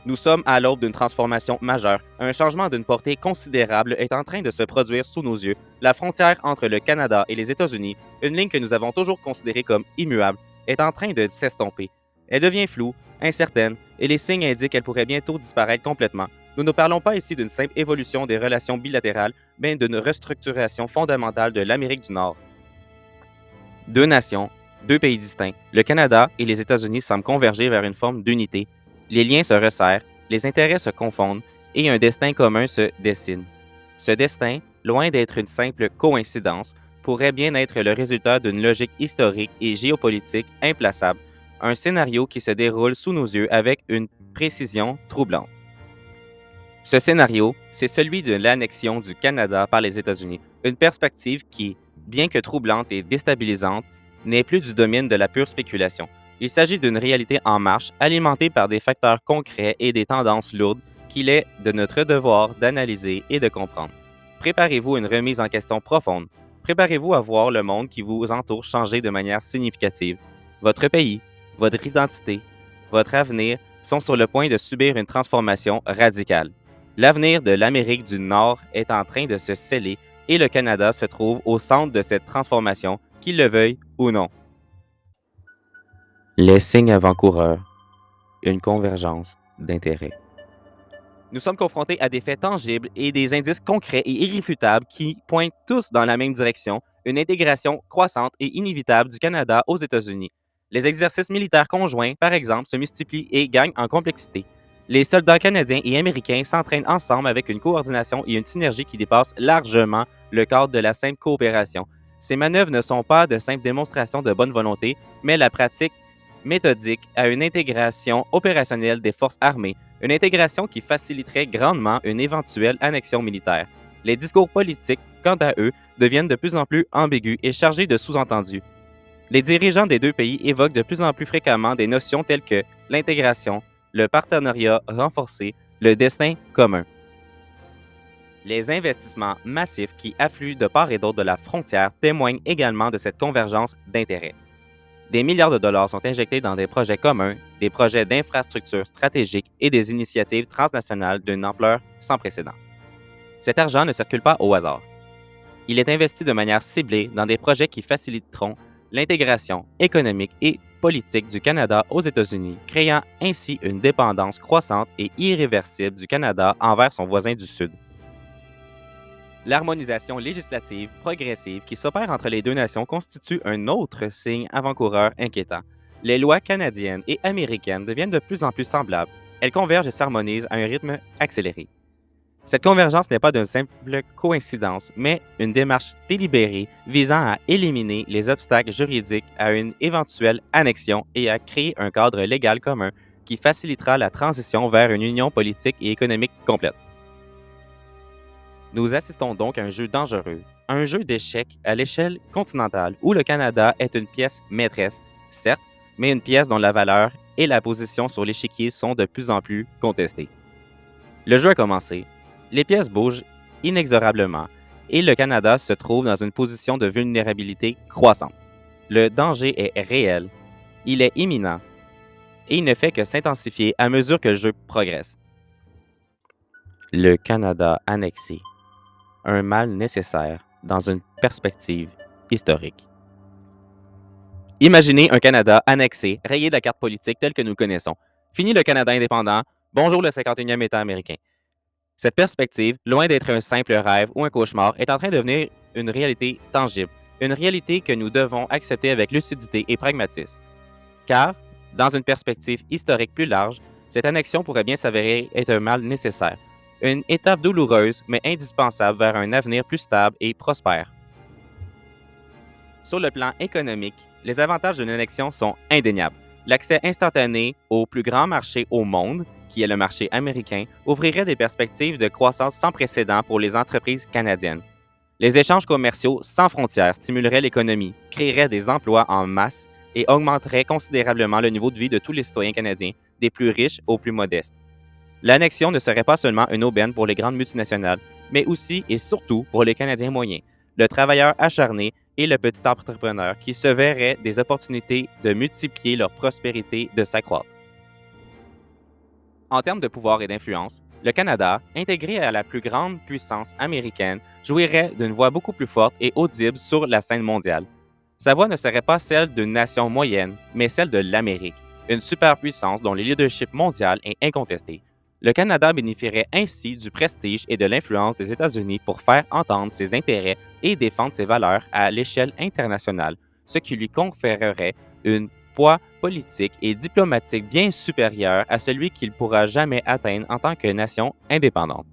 Nous sommes à l'aube d'une transformation majeure. Un changement d'une portée considérable est en train de se produire sous nos yeux. La frontière entre le Canada et les États-Unis, une ligne que nous avons toujours considérée comme immuable, est en train de s'estomper. Elle devient floue, incertaine, et les signes indiquent qu'elle pourrait bientôt disparaître complètement. Nous ne parlons pas ici d'une simple évolution des relations bilatérales, mais d'une restructuration fondamentale de l'Amérique du Nord. Deux nations, deux pays distincts, le Canada et les États-Unis semblent converger vers une forme d'unité. Les liens se resserrent, les intérêts se confondent et un destin commun se dessine. Ce destin, loin d'être une simple coïncidence, pourrait bien être le résultat d'une logique historique et géopolitique implaçable, un scénario qui se déroule sous nos yeux avec une précision troublante. Ce scénario, c'est celui de l'annexion du Canada par les États-Unis, une perspective qui, bien que troublante et déstabilisante, n'est plus du domaine de la pure spéculation. Il s'agit d'une réalité en marche, alimentée par des facteurs concrets et des tendances lourdes qu'il est de notre devoir d'analyser et de comprendre. Préparez-vous à une remise en question profonde. Préparez-vous à voir le monde qui vous entoure changer de manière significative. Votre pays, votre identité, votre avenir sont sur le point de subir une transformation radicale. L'avenir de l'Amérique du Nord est en train de se sceller et le Canada se trouve au centre de cette transformation, qu'il le veuille ou non. Les signes avant-coureurs, une convergence d'intérêts. Nous sommes confrontés à des faits tangibles et des indices concrets et irréfutables qui pointent tous dans la même direction, une intégration croissante et inévitable du Canada aux États-Unis. Les exercices militaires conjoints, par exemple, se multiplient et gagnent en complexité. Les soldats canadiens et américains s'entraînent ensemble avec une coordination et une synergie qui dépassent largement le cadre de la simple coopération. Ces manœuvres ne sont pas de simples démonstrations de bonne volonté, mais la pratique méthodique à une intégration opérationnelle des forces armées, une intégration qui faciliterait grandement une éventuelle annexion militaire. Les discours politiques, quant à eux, deviennent de plus en plus ambigus et chargés de sous-entendus. Les dirigeants des deux pays évoquent de plus en plus fréquemment des notions telles que l'intégration, le partenariat renforcé, le destin commun. Les investissements massifs qui affluent de part et d'autre de la frontière témoignent également de cette convergence d'intérêts. Des milliards de dollars sont injectés dans des projets communs, des projets d'infrastructures stratégiques et des initiatives transnationales d'une ampleur sans précédent. Cet argent ne circule pas au hasard. Il est investi de manière ciblée dans des projets qui faciliteront l'intégration économique et politique du Canada aux États-Unis, créant ainsi une dépendance croissante et irréversible du Canada envers son voisin du Sud. L'harmonisation législative progressive qui s'opère entre les deux nations constitue un autre signe avant-coureur inquiétant. Les lois canadiennes et américaines deviennent de plus en plus semblables. Elles convergent et s'harmonisent à un rythme accéléré. Cette convergence n'est pas d'une simple coïncidence, mais une démarche délibérée visant à éliminer les obstacles juridiques à une éventuelle annexion et à créer un cadre légal commun qui facilitera la transition vers une union politique et économique complète. Nous assistons donc à un jeu dangereux, un jeu d'échecs à l'échelle continentale où le Canada est une pièce maîtresse, certes, mais une pièce dont la valeur et la position sur l'échiquier sont de plus en plus contestées. Le jeu a commencé, les pièces bougent inexorablement et le Canada se trouve dans une position de vulnérabilité croissante. Le danger est réel, il est imminent et il ne fait que s'intensifier à mesure que le jeu progresse. Le Canada annexé. Un mal nécessaire dans une perspective historique. Imaginez un Canada annexé, rayé de la carte politique telle que nous le connaissons. Fini le Canada indépendant, bonjour le 51e État américain. Cette perspective, loin d'être un simple rêve ou un cauchemar, est en train de devenir une réalité tangible, une réalité que nous devons accepter avec lucidité et pragmatisme. Car, dans une perspective historique plus large, cette annexion pourrait bien s'avérer être un mal nécessaire, une étape douloureuse mais indispensable vers un avenir plus stable et prospère. Sur le plan économique, les avantages d'une annexion sont indéniables. L'accès instantané au plus grand marché au monde, qui est le marché américain, ouvrirait des perspectives de croissance sans précédent pour les entreprises canadiennes. Les échanges commerciaux sans frontières stimuleraient l'économie, créeraient des emplois en masse et augmenteraient considérablement le niveau de vie de tous les citoyens canadiens, des plus riches aux plus modestes. L'annexion ne serait pas seulement une aubaine pour les grandes multinationales, mais aussi et surtout pour les Canadiens moyens, le travailleur acharné et le petit entrepreneur qui se verraient des opportunités de multiplier leur prospérité de s'accroître. En termes de pouvoir et d'influence, le Canada, intégré à la plus grande puissance américaine, jouirait d'une voix beaucoup plus forte et audible sur la scène mondiale. Sa voix ne serait pas celle d'une nation moyenne, mais celle de l'Amérique, une superpuissance dont le leadership mondial est incontesté. Le Canada bénéficierait ainsi du prestige et de l'influence des États-Unis pour faire entendre ses intérêts et défendre ses valeurs à l'échelle internationale, ce qui lui conférerait un poids politique et diplomatique bien supérieur à celui qu'il ne pourra jamais atteindre en tant que nation indépendante.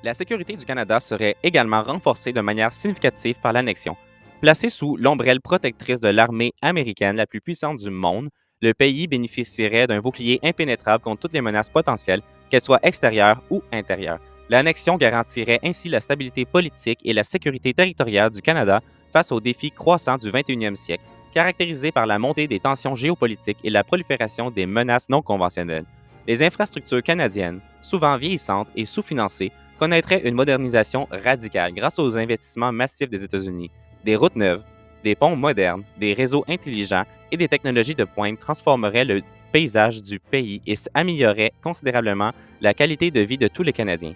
La sécurité du Canada serait également renforcée de manière significative par l'annexion. Placé sous l'ombrelle protectrice de l'armée américaine la plus puissante du monde, le pays bénéficierait d'un bouclier impénétrable contre toutes les menaces potentielles, qu'elles soient extérieures ou intérieures. L'annexion garantirait ainsi la stabilité politique et la sécurité territoriale du Canada face aux défis croissants du 21e siècle, caractérisés par la montée des tensions géopolitiques et la prolifération des menaces non conventionnelles. Les infrastructures canadiennes, souvent vieillissantes et sous-financées, connaîtraient une modernisation radicale grâce aux investissements massifs des États-Unis. Des routes neuves, des ponts modernes, des réseaux intelligents et des technologies de pointe transformeraient le paysage du pays et amélioreraient considérablement la qualité de vie de tous les Canadiens.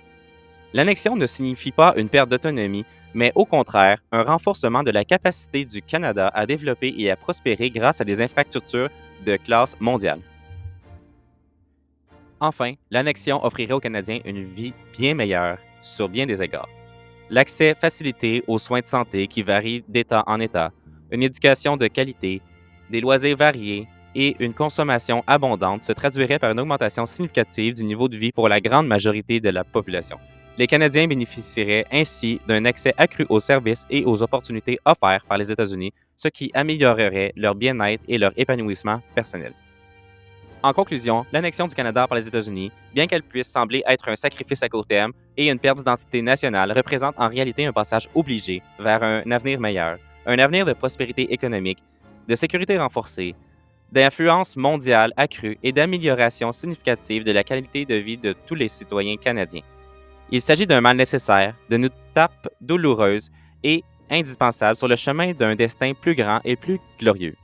L'annexion ne signifie pas une perte d'autonomie, mais au contraire, un renforcement de la capacité du Canada à développer et à prospérer grâce à des infrastructures de classe mondiale. Enfin, l'annexion offrirait aux Canadiens une vie bien meilleure sur bien des égards. L'accès facilité aux soins de santé qui varient d'État en État, une éducation de qualité, des loisirs variés et une consommation abondante se traduiraient par une augmentation significative du niveau de vie pour la grande majorité de la population. Les Canadiens bénéficieraient ainsi d'un accès accru aux services et aux opportunités offertes par les États-Unis, ce qui améliorerait leur bien-être et leur épanouissement personnel. En conclusion, l'annexion du Canada par les États-Unis, bien qu'elle puisse sembler être un sacrifice à court terme et une perte d'identité nationale, représente en réalité un passage obligé vers un avenir meilleur, un avenir de prospérité économique, de sécurité renforcée, d'influence mondiale accrue et d'amélioration significative de la qualité de vie de tous les citoyens canadiens. Il s'agit d'un mal nécessaire, d'une étape douloureuse et indispensable sur le chemin d'un destin plus grand et plus glorieux.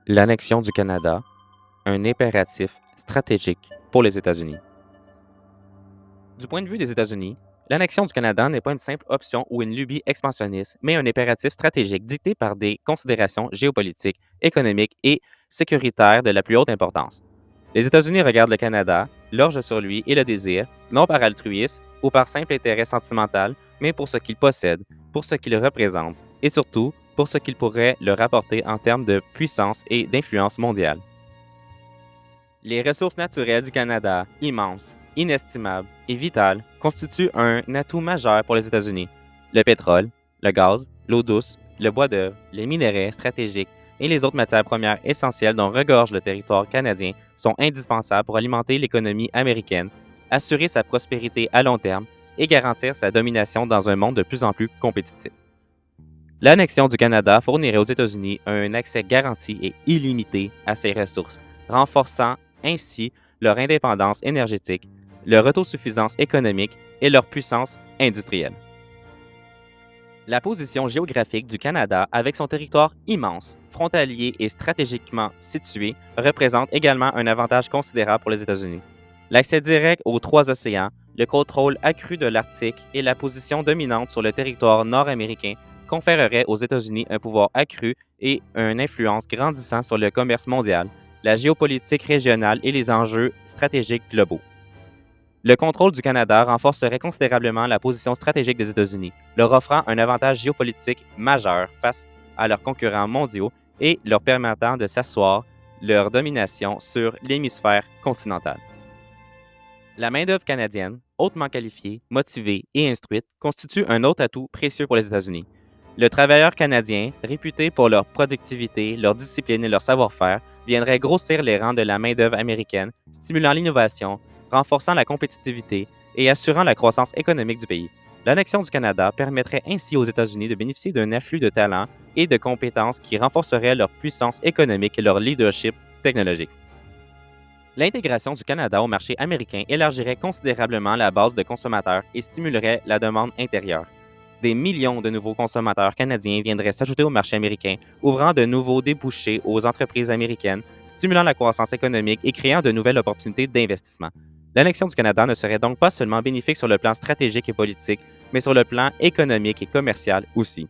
L'annexion du Canada, un impératif stratégique pour les États-Unis. Du point de vue des États-Unis, l'annexion du Canada n'est pas une simple option ou une lubie expansionniste, mais un impératif stratégique dicté par des considérations géopolitiques, économiques et sécuritaires de la plus haute importance. Les États-Unis regardent le Canada, l'orge sur lui et le désir, non par altruisme ou par simple intérêt sentimental, mais pour ce qu'il possède, pour ce qu'il représente et surtout pour ce qu'il pourrait leur apporter en termes de puissance et d'influence mondiale. Les ressources naturelles du Canada, immenses, inestimables et vitales, constituent un atout majeur pour les États-Unis. Le pétrole, le gaz, l'eau douce, le bois d'œuvre, les minerais stratégiques et les autres matières premières essentielles dont regorge le territoire canadien sont indispensables pour alimenter l'économie américaine, assurer sa prospérité à long terme et garantir sa domination dans un monde de plus en plus compétitif. L'annexion du Canada fournirait aux États-Unis un accès garanti et illimité à ces ressources, renforçant ainsi leur indépendance énergétique, leur autosuffisance économique et leur puissance industrielle. La position géographique du Canada, avec son territoire immense, frontalier et stratégiquement situé, représente également un avantage considérable pour les États-Unis. L'accès direct aux trois océans, le contrôle accru de l'Arctique et la position dominante sur le territoire nord-américain conféreraient aux États-Unis un pouvoir accru et une influence grandissante sur le commerce mondial, la géopolitique régionale et les enjeux stratégiques globaux. Le contrôle du Canada renforcerait considérablement la position stratégique des États-Unis, leur offrant un avantage géopolitique majeur face à leurs concurrents mondiaux et leur permettant de s'asseoir leur domination sur l'hémisphère continental. La main-d'œuvre canadienne, hautement qualifiée, motivée et instruite, constitue un autre atout précieux pour les États-Unis. Le travailleur canadien, réputé pour leur productivité, leur discipline et leur savoir-faire, viendrait grossir les rangs de la main-d'œuvre américaine, stimulant l'innovation, renforçant la compétitivité et assurant la croissance économique du pays. L'annexion du Canada permettrait ainsi aux États-Unis de bénéficier d'un afflux de talents et de compétences qui renforcerait leur puissance économique et leur leadership technologique. L'intégration du Canada au marché américain élargirait considérablement la base de consommateurs et stimulerait la demande intérieure. Des millions de nouveaux consommateurs canadiens viendraient s'ajouter au marché américain, ouvrant de nouveaux débouchés aux entreprises américaines, stimulant la croissance économique et créant de nouvelles opportunités d'investissement. L'annexion du Canada ne serait donc pas seulement bénéfique sur le plan stratégique et politique, mais sur le plan économique et commercial aussi.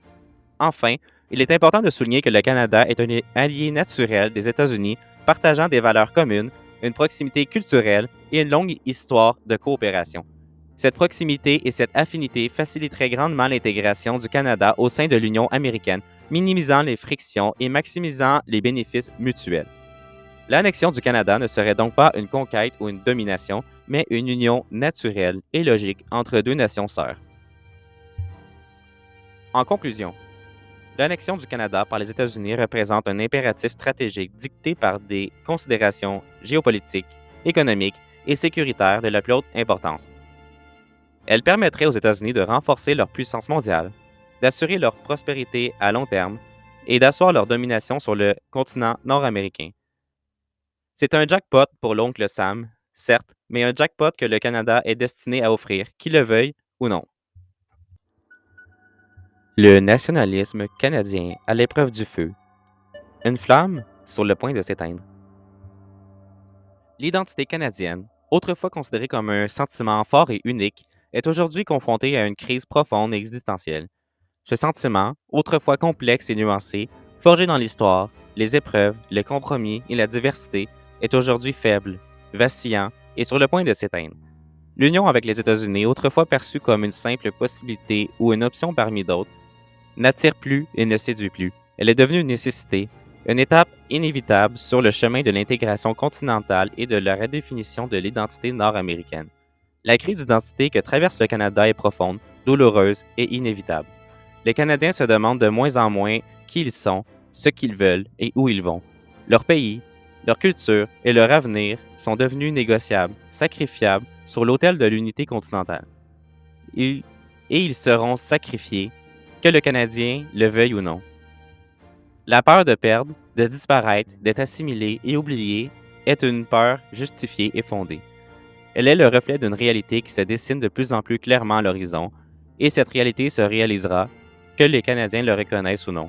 Enfin, il est important de souligner que le Canada est un allié naturel des États-Unis, partageant des valeurs communes, une proximité culturelle et une longue histoire de coopération. Cette proximité et cette affinité faciliteraient grandement l'intégration du Canada au sein de l'Union américaine, minimisant les frictions et maximisant les bénéfices mutuels. L'annexion du Canada ne serait donc pas une conquête ou une domination, mais une union naturelle et logique entre deux nations sœurs. En conclusion, l'annexion du Canada par les États-Unis représente un impératif stratégique dicté par des considérations géopolitiques, économiques et sécuritaires de la plus haute importance. Elle permettrait aux États-Unis de renforcer leur puissance mondiale, d'assurer leur prospérité à long terme et d'asseoir leur domination sur le continent nord-américain. C'est un jackpot pour l'oncle Sam, certes, mais un jackpot que le Canada est destiné à offrir, qu'il le veuille ou non. Le nationalisme canadien à l'épreuve du feu. Une flamme sur le point de s'éteindre. L'identité canadienne, autrefois considérée comme un sentiment fort et unique, est aujourd'hui confrontée à une crise profonde et existentielle. Ce sentiment, autrefois complexe et nuancé, forgé dans l'histoire, les épreuves, le compromis et la diversité, est aujourd'hui faible, vacillant et sur le point de s'éteindre. L'union avec les États-Unis, autrefois perçue comme une simple possibilité ou une option parmi d'autres, n'attire plus et ne séduit plus. Elle est devenue une nécessité, une étape inévitable sur le chemin de l'intégration continentale et de la redéfinition de l'identité nord-américaine. La crise d'identité que traverse le Canada est profonde, douloureuse et inévitable. Les Canadiens se demandent de moins en moins qui ils sont, ce qu'ils veulent et où ils vont. Leur pays, leur culture et leur avenir sont devenus négociables, sacrifiables sur l'autel de l'unité continentale. Ils seront sacrifiés, que le Canadien le veuille ou non. La peur de perdre, de disparaître, d'être assimilé et oublié est une peur justifiée et fondée. Elle est le reflet d'une réalité qui se dessine de plus en plus clairement à l'horizon, et cette réalité se réalisera, que les Canadiens le reconnaissent ou non.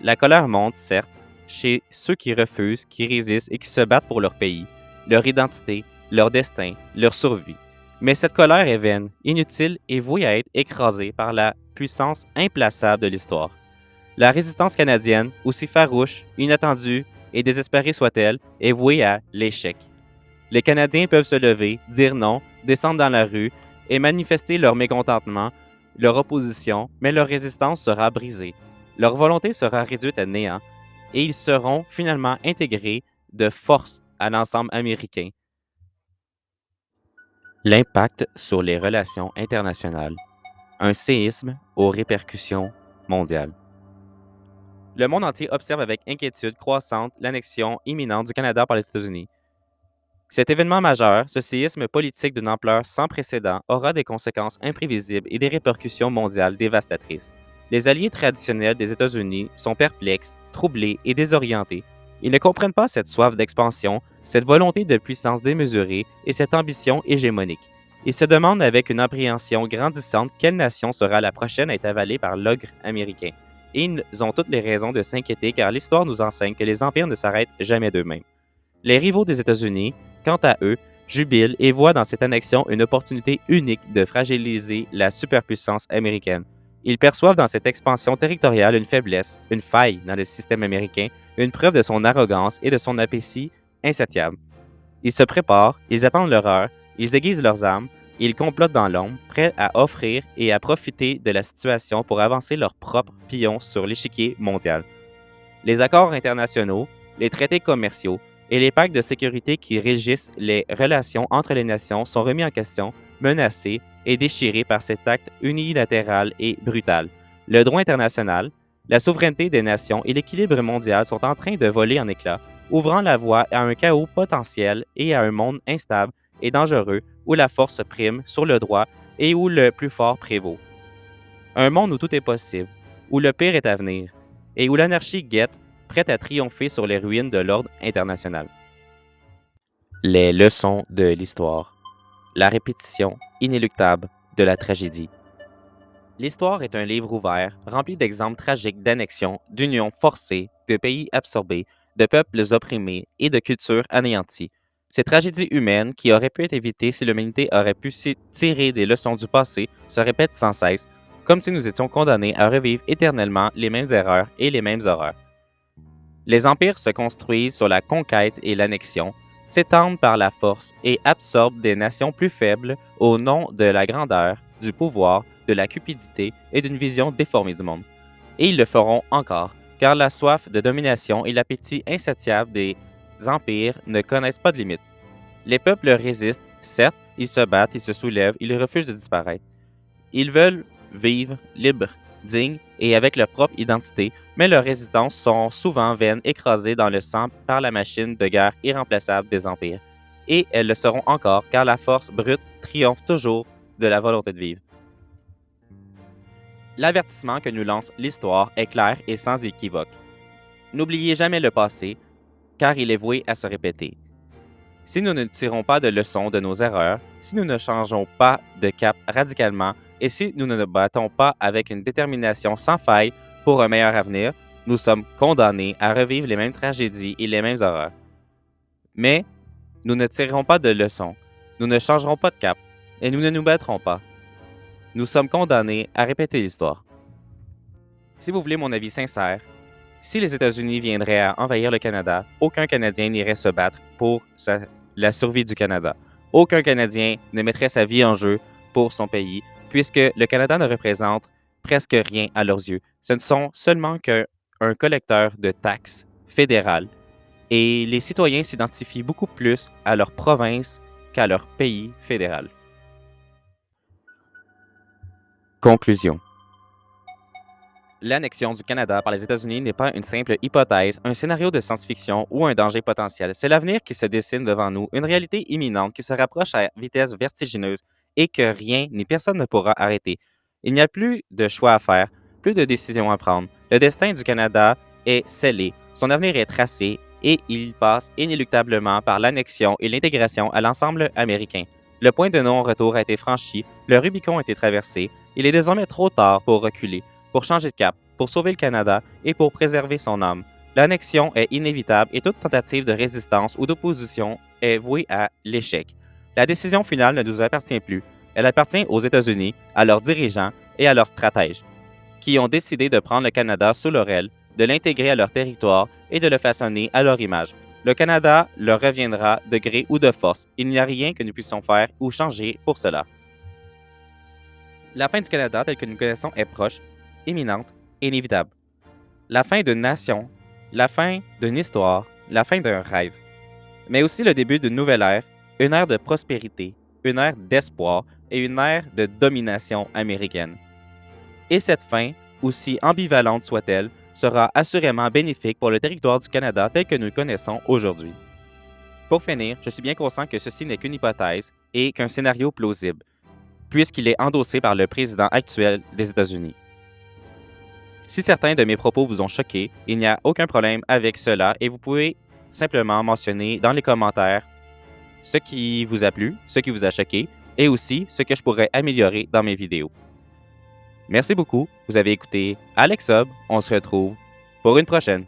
La colère monte, certes, chez ceux qui refusent, qui résistent et qui se battent pour leur pays, leur identité, leur destin, leur survie. Mais cette colère est vaine, inutile et vouée à être écrasée par la puissance implaçable de l'histoire. La résistance canadienne, aussi farouche, inattendue et désespérée soit-elle, est vouée à l'échec. Les Canadiens peuvent se lever, dire non, descendre dans la rue et manifester leur mécontentement, leur opposition, mais leur résistance sera brisée. Leur volonté sera réduite à néant et ils seront finalement intégrés de force à l'ensemble américain. L'impact sur les relations internationales. Un séisme aux répercussions mondiales. Le monde entier observe avec inquiétude croissante l'annexion imminente du Canada par les États-Unis. Cet événement majeur, ce séisme politique d'une ampleur sans précédent, aura des conséquences imprévisibles et des répercussions mondiales dévastatrices. Les alliés traditionnels des États-Unis sont perplexes, troublés et désorientés. Ils ne comprennent pas cette soif d'expansion, cette volonté de puissance démesurée et cette ambition hégémonique. Ils se demandent avec une appréhension grandissante quelle nation sera la prochaine à être avalée par l'ogre américain. Et ils ont toutes les raisons de s'inquiéter car l'histoire nous enseigne que les empires ne s'arrêtent jamais d'eux-mêmes. Les rivaux des États-Unis, quant à eux, jubilent et voient dans cette annexion une opportunité unique de fragiliser la superpuissance américaine. Ils perçoivent dans cette expansion territoriale une faiblesse, une faille dans le système américain, une preuve de son arrogance et de son appétit insatiable. Ils se préparent, ils attendent leur heure, ils aiguisent leurs armes, et ils complotent dans l'ombre, prêts à offrir et à profiter de la situation pour avancer leurs propres pions sur l'échiquier mondial. Les accords internationaux, les traités commerciaux et les pactes de sécurité qui régissent les relations entre les nations sont remis en question, menacés et déchirés par cet acte unilatéral et brutal. Le droit international, la souveraineté des nations et l'équilibre mondial sont en train de voler en éclats, ouvrant la voie à un chaos potentiel et à un monde instable et dangereux où la force prime sur le droit et où le plus fort prévaut. Un monde où tout est possible, où le pire est à venir, et où l'anarchie guette, prête à triompher sur les ruines de l'ordre international. Les leçons de l'histoire. La répétition inéluctable de la tragédie. L'histoire est un livre ouvert, rempli d'exemples tragiques d'annexion, d'unions forcées, de pays absorbés, de peuples opprimés et de cultures anéanties. Ces tragédies humaines, qui auraient pu être évitées si l'humanité aurait pu tirer des leçons du passé, se répètent sans cesse, comme si nous étions condamnés à revivre éternellement les mêmes erreurs et les mêmes horreurs. Les empires se construisent sur la conquête et l'annexion, s'étendent par la force et absorbent des nations plus faibles au nom de la grandeur, du pouvoir, de la cupidité et d'une vision déformée du monde. Et ils le feront encore, car la soif de domination et l'appétit insatiable des empires ne connaissent pas de limite. Les peuples résistent, certes, ils se battent, ils se soulèvent, ils refusent de disparaître. Ils veulent vivre libres, dignes et avec leur propre identité, mais leurs résistances sont souvent vaines, écrasées dans le sang par la machine de guerre irremplaçable des empires. Et elles le seront encore, car la force brute triomphe toujours de la volonté de vivre. L'avertissement que nous lance l'histoire est clair et sans équivoque. N'oubliez jamais le passé, car il est voué à se répéter. Si nous ne tirons pas de leçons de nos erreurs, si nous ne changeons pas de cap radicalement et si nous ne nous battons pas avec une détermination sans faille pour un meilleur avenir, nous sommes condamnés à revivre les mêmes tragédies et les mêmes horreurs. Mais nous ne tirerons pas de leçons, nous ne changerons pas de cap et nous ne nous battrons pas. Nous sommes condamnés à répéter l'histoire. Si vous voulez mon avis sincère, si les États-Unis viendraient à envahir le Canada, aucun Canadien n'irait se battre pour la survie du Canada. Aucun Canadien ne mettrait sa vie en jeu pour son pays, puisque le Canada ne représente presque rien à leurs yeux. Ce ne sont seulement qu'un collecteur de taxes fédérales, et les citoyens s'identifient beaucoup plus à leur province qu'à leur pays fédéral. Conclusion. L'annexion du Canada par les États-Unis n'est pas une simple hypothèse, un scénario de science-fiction ou un danger potentiel. C'est l'avenir qui se dessine devant nous, une réalité imminente qui se rapproche à vitesse vertigineuse et que rien ni personne ne pourra arrêter. Il n'y a plus de choix à faire, plus de décisions à prendre. Le destin du Canada est scellé, son avenir est tracé et il passe inéluctablement par l'annexion et l'intégration à l'ensemble américain. Le point de non-retour a été franchi, le Rubicon a été traversé, il est désormais trop tard pour reculer, pour changer de cap, pour sauver le Canada et pour préserver son âme. L'annexion est inévitable et toute tentative de résistance ou d'opposition est vouée à l'échec. La décision finale ne nous appartient plus. Elle appartient aux États-Unis, à leurs dirigeants et à leurs stratèges, qui ont décidé de prendre le Canada sous leur aile, de l'intégrer à leur territoire et de le façonner à leur image. Le Canada leur reviendra de gré ou de force. Il n'y a rien que nous puissions faire ou changer pour cela. La fin du Canada, telle que nous connaissons, est proche, imminente et inévitable. La fin d'une nation, la fin d'une histoire, la fin d'un rêve. Mais aussi le début d'une nouvelle ère, une ère de prospérité, une ère d'espoir et une ère de domination américaine. Et cette fin, aussi ambivalente soit-elle, sera assurément bénéfique pour le territoire du Canada tel que nous le connaissons aujourd'hui. Pour finir, je suis bien conscient que ceci n'est qu'une hypothèse et qu'un scénario plausible, puisqu'il est endossé par le président actuel des États-Unis. Si certains de mes propos vous ont choqué, il n'y a aucun problème avec cela et vous pouvez simplement mentionner dans les commentaires ce qui vous a plu, ce qui vous a choqué et aussi ce que je pourrais améliorer dans mes vidéos. Merci beaucoup, vous avez écouté Alex Hub, on se retrouve pour une prochaine.